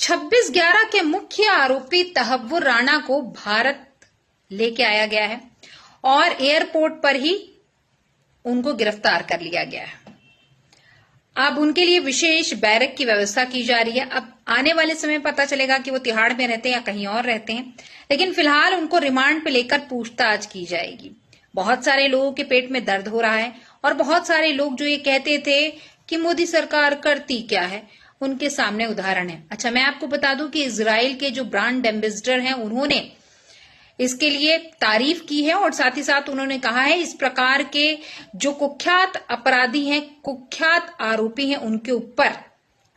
26/11 के मुख्य आरोपी तहव्वुर राणा को भारत लेके आया गया है और एयरपोर्ट पर ही उनको गिरफ्तार कर लिया गया है। अब उनके लिए विशेष बैरक की व्यवस्था की जा रही है। अब आने वाले समय पता चलेगा कि वो तिहाड़ में रहते हैं या कहीं और रहते हैं, लेकिन फिलहाल उनको रिमांड पे लेकर पूछताछ की जाएगी। बहुत सारे लोगों के पेट में दर्द हो रहा है और बहुत सारे लोग जो ये कहते थे कि मोदी सरकार करती क्या है, उनके सामने उदाहरण है। अच्छा, मैं आपको बता दूं कि इजराइल के जो ब्रांड एम्बेसडर हैं उन्होंने इसके लिए तारीफ की है और साथ ही साथ उन्होंने कहा है इस प्रकार के जो कुख्यात अपराधी हैं, कुख्यात आरोपी हैं, उनके ऊपर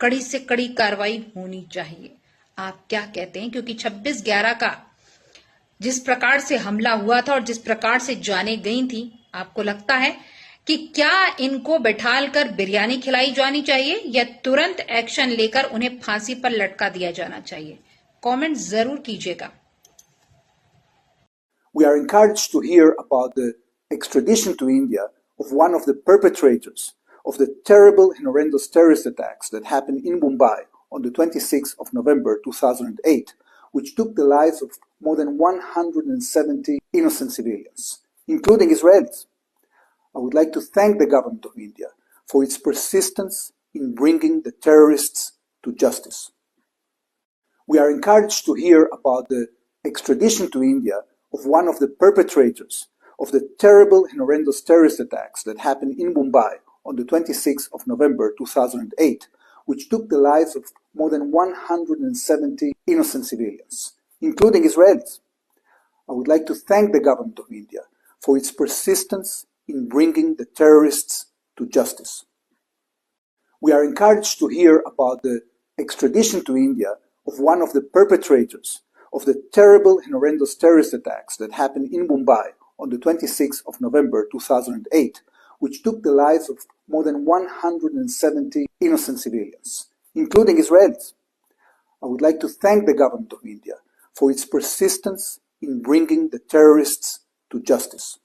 कड़ी से कड़ी कार्रवाई होनी चाहिए। आप क्या कहते हैं? क्योंकि 26/11 का जिस प्रकार से हमला हुआ था और जिस प्रकार से जाने गई थी, आपको लगता है कि क्या इनको बैठाल कर बिरयानी खिलाई जानी चाहिए या तुरंत एक्शन लेकर उन्हें फांसी पर लटका दिया जाना चाहिए? कमेंट जरूर कीजिएगा। We are encouraged to hear about the extradition to India of one of the perpetrators of the terrible and horrendous terrorist attacks that happened in Mumbai on the 26th of November 2008, which took the lives of more than 170 innocent civilians, including Israelis. I would like to thank the government of India for its persistence in bringing the terrorists to justice. We are encouraged to hear about the extradition to India of one of the perpetrators of the terrible and horrendous terrorist attacks that happened in Mumbai on the 26th of November 2008, which took the lives of more than 170 innocent civilians, including Israelis. I would like to thank the government of India for its persistence in bringing the terrorists to justice. We are encouraged to hear about the extradition to India of one of the perpetrators of the terrible and horrendous terrorist attacks that happened in Mumbai on the 26th of November 2008, which took the lives of more than 170 innocent civilians, including Israelis. I would like to thank the government of India for its persistence in bringing the terrorists to justice.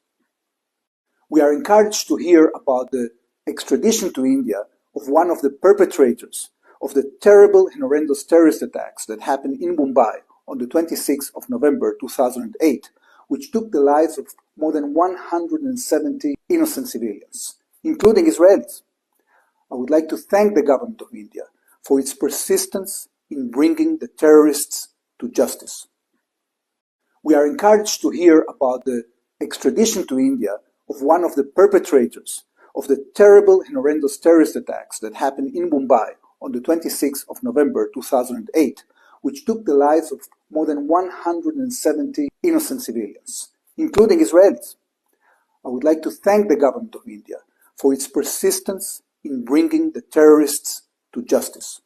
We are encouraged to hear about the extradition to India of one of the perpetrators of the terrible and horrendous terrorist attacks that happened in Mumbai on the 26th of November 2008, which took the lives of more than 170 innocent civilians, including Israelis. I would like to thank the government of India for its persistence in bringing the terrorists to justice. We are encouraged to hear about the extradition to India of one of the perpetrators of the terrible and horrendous terrorist attacks that happened in Mumbai on the 26th of November 2008, which took the lives of more than 170 innocent civilians, including Israelis. I would like to thank the government of India for its persistence in bringing the terrorists to justice.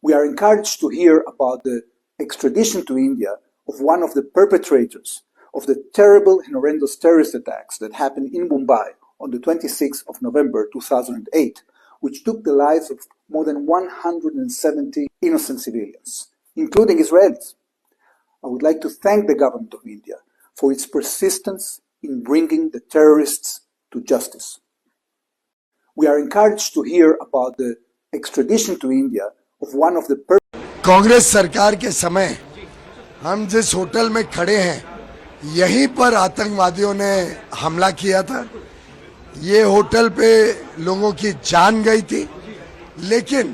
We are encouraged to hear about the extradition to India of one of the perpetrators of the terrible and horrendous terrorist attacks that happened in Mumbai on the 26th of November 2008, which took the lives of more than 170 innocent civilians, including Israelis. I would like to thank the government of India for its persistence in bringing the terrorists to justice. We are encouraged to hear about the extradition to India of one of the Congress सरकार के समय हम जिस hotel में खड़े हैं, यहीं पर आतंकवादियों ने हमला किया था। ये होटल पे लोगों की जान गई थी, लेकिन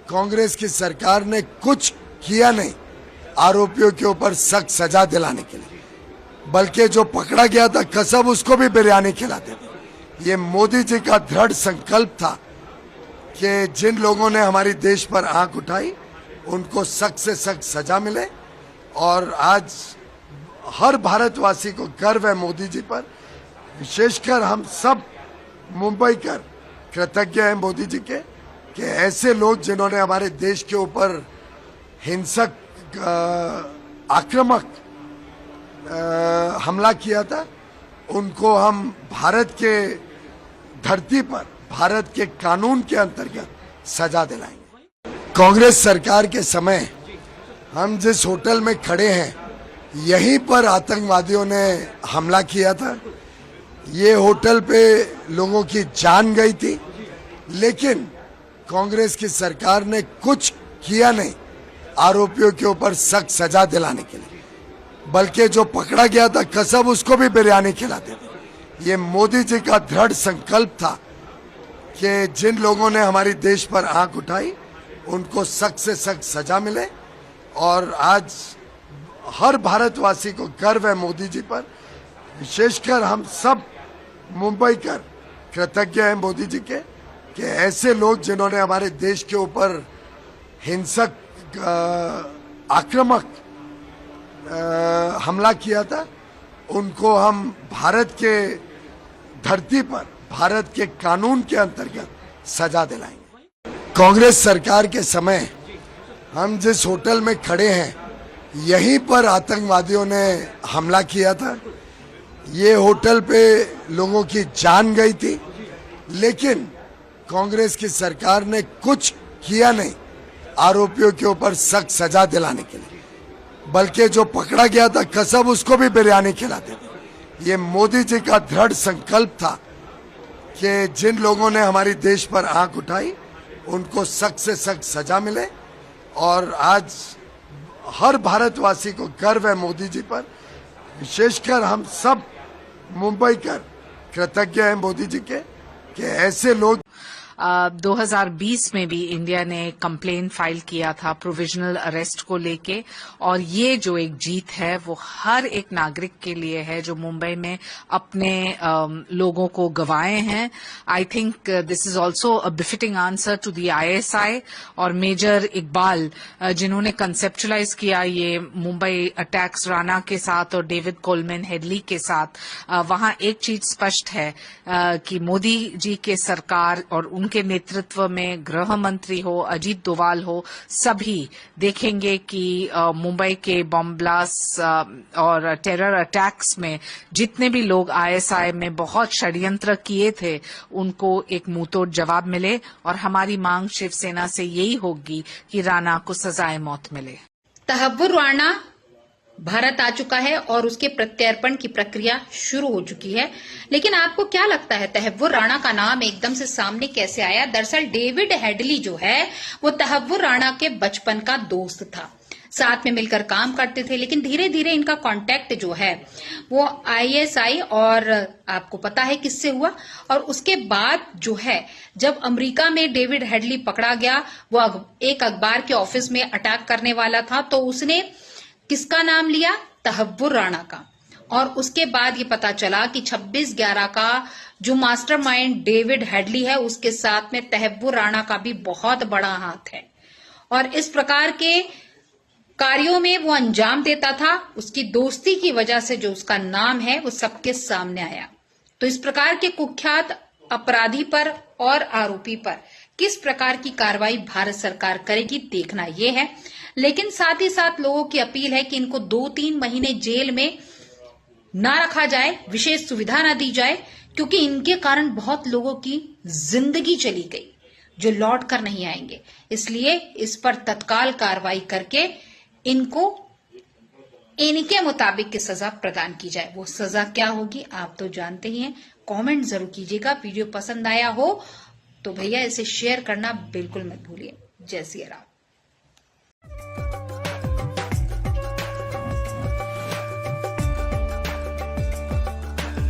कांग्रेस की सरकार ने कुछ किया नहीं आरोपियों के ऊपर सख्त सजा दिलाने के लिए, बल्कि जो पकड़ा गया था कसम उसको भी बिरयानी खिलाते थे। ये मोदी जी का दृढ़ संकल्प था कि जिन लोगों ने हमारी देश पर आंख उठाई उनको सख्त से सख्त सजा मिले, और आज हर भारतवासी को गर्व है मोदी जी पर। विशेषकर हम सब मुंबई कर कृतज्ञ हैं मोदी जी के कि ऐसे लोग जिन्होंने हमारे देश के ऊपर हिंसक आक्रामक हमला किया था, उनको हम भारत के धरती पर भारत के कानून के अंतर्गत सजा दिलाएंगे। कांग्रेस सरकार के समय हम जिस होटल में खड़े हैं, यहीं पर आतंकवादियों ने हमला किया था। ये होटल पे लोगों की जान गई थी, लेकिन कांग्रेस की सरकार ने कुछ किया नहीं आरोपियों के ऊपर सख्त सजा दिलाने के लिए, बल्कि जो पकड़ा गया था कसम उसको भी बिरयानी खिलाते थे। ये मोदी जी का दृढ़ संकल्प था कि जिन लोगों ने हमारी देश पर आंख उठाई उनको सख्त से सख्त सजा मिले। और आज हर भारतवासी को गर्व है मोदी जी पर, विशेषकर हम सब मुंबई कर कृतज्ञ हैं मोदी जी के कि ऐसे लोग जिन्होंने हमारे देश के ऊपर हिंसक आक्रामक हमला किया था उनको हम भारत के धरती पर भारत के कानून के अंतर्गत सजा दिलाएंगे। कांग्रेस सरकार के समय हम जिस होटल में खड़े हैं यहीं पर आतंकवादियों ने हमला किया था। ये होटल पे लोगों की जान गई थी, लेकिन कांग्रेस की सरकार ने कुछ किया नहीं आरोपियों के ऊपर सख्त सजा दिलाने के लिए, बल्कि जो पकड़ा गया था कसम उसको भी बिरयानी खिलाते थे। ये मोदी जी का दृढ़ संकल्प था कि जिन लोगों ने हमारी देश पर आंख उठाई उनको सख्त से सख्त सजा मिले। और आज हर भारतवासी को गर्व है मोदी जी पर, विशेषकर हम सब मुंबई कर कृतज्ञ हैं मोदी जी के कि ऐसे लोग 2020 में भी इंडिया ने कंप्लेन फाइल किया था प्रोविजनल अरेस्ट को लेके, और ये जो एक जीत है वो हर एक नागरिक के लिए है जो मुंबई में अपने लोगों को गंवाए हैं। I think this is also a befitting answer to the ISI और मेजर इकबाल जिन्होंने कंसेप्चुलाइज किया ये मुंबई अटैक्स राणा के साथ और डेविड कोलमैन हेडली के साथ। वहां एक चीज स्पष्ट है कि मोदी जी के सरकार और उनके नेतृत्व में गृह मंत्री हो, अजीत डोभाल हो, सभी देखेंगे कि मुंबई के बॉम्ब ब्लास्ट और टेरर अटैक्स में जितने भी लोग ISI में बहुत षड्यंत्र किए थे उनको एक मुंहतोड़ जवाब मिले। और हमारी मांग शिवसेना से यही होगी कि राणा को सजाए मौत मिले। तहव्वुर राणा भारत आ चुका है और उसके प्रत्यर्पण की प्रक्रिया शुरू हो चुकी है। लेकिन आपको क्या लगता है तहव्वुर राणा का नाम एकदम से सामने कैसे आया? दरअसल डेविड हेडली जो है वो तहव्वुर राणा के बचपन का दोस्त था, साथ में मिलकर काम करते थे। लेकिन धीरे धीरे इनका कांटेक्ट जो है वो ISI और आपको पता है किससे हुआ। और उसके बाद जो है जब अमेरिका में डेविड हेडली पकड़ा गया, वो एक अखबार के ऑफिस में अटैक करने वाला था, तो उसने किसका नाम लिया? तहव्वुर राणा का। और उसके बाद ये पता चला कि 26/11 का जो मास्टरमाइंड डेविड हेडली है उसके साथ में तहव्वुर राणा का भी बहुत बड़ा हाथ है और इस प्रकार के कार्यों में वो अंजाम देता था। उसकी दोस्ती की वजह से जो उसका नाम है वो सबके सामने आया। तो इस प्रकार के कुख्यात अपराधी पर और आरोपी पर किस प्रकार की कार्रवाई भारत सरकार करेगी देखना ये है। लेकिन साथ ही साथ लोगों की अपील है कि इनको 2-3 महीने जेल में ना रखा जाए, विशेष सुविधा ना दी जाए, क्योंकि इनके कारण बहुत लोगों की जिंदगी चली गई जो लौट कर नहीं आएंगे। इसलिए इस पर तत्काल कार्रवाई करके इनको इनके मुताबिक की सजा प्रदान की जाए। वो सजा क्या होगी आप तो जानते ही हैं। कमेंट जरूर कीजिएगा। वीडियो पसंद आया हो तो भैया इसे शेयर करना बिल्कुल मत भूलिए। जय सिया राम।